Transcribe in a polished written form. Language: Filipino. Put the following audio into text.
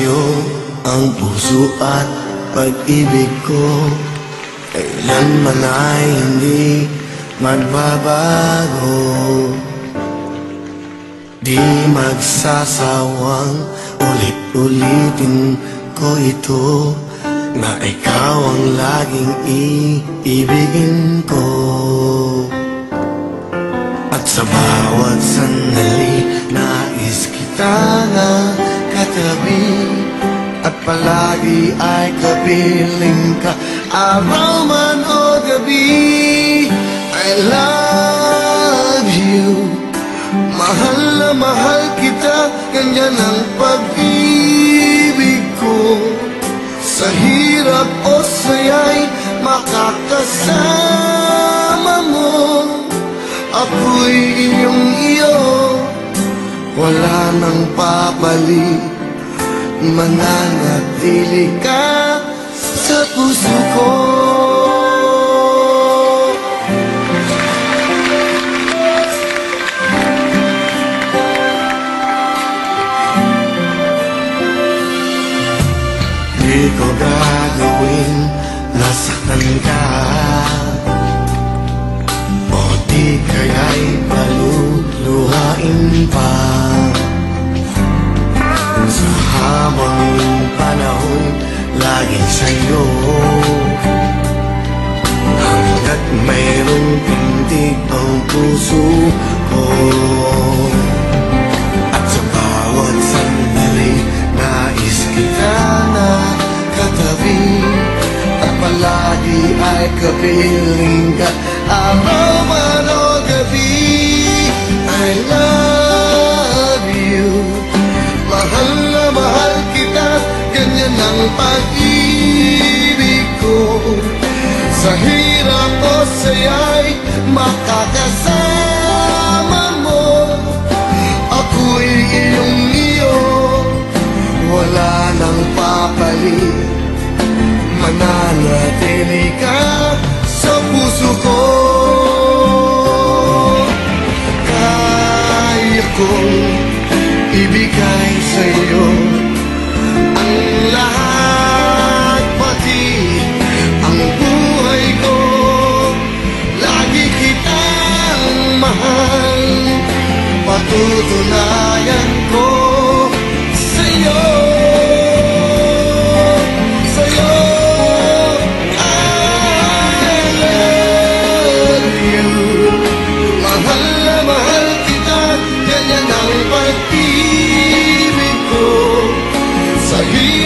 sa'yo ang puso at pag-ibig ko. Kailanman ay hindi magbabago. Di magsasawang ulit-ulitin ko ito, na ikaw ang laging iibigin ko. At sa bawat sandali nais kita na katabi, at palagi ay kapiling ka, araw man o gabi. I love you, mahal na mahal kita, ganyan ang pag-ibig ko. Sa hirap o saya'y makakasama mo, ako'y iyong iyo, wala nang papalit, mananatili ka sa puso ko. Di ko gagawin nasaktan ka, o di kaya'y paluluhain pa. Sa habang panahon laging sa'yo, hanggat mayroong tindig ang puso ko. At sa bawat sandali nais kita na katabi, at palagi ay kapiling ka, araw man o gabi. I love you, mahal na mahal kita, ganyan ang pag-ibig ko. Sa hirap o saya'y makakasama mo, ako'y iyong iyo, wala nang papalit, mananatili ka sa puso ko. Kaya kong ibigay sa'yo ang lahat, pati ang buhay ko. Lagi kitang mahal, patutunayan ko sa'yo. Sa hirap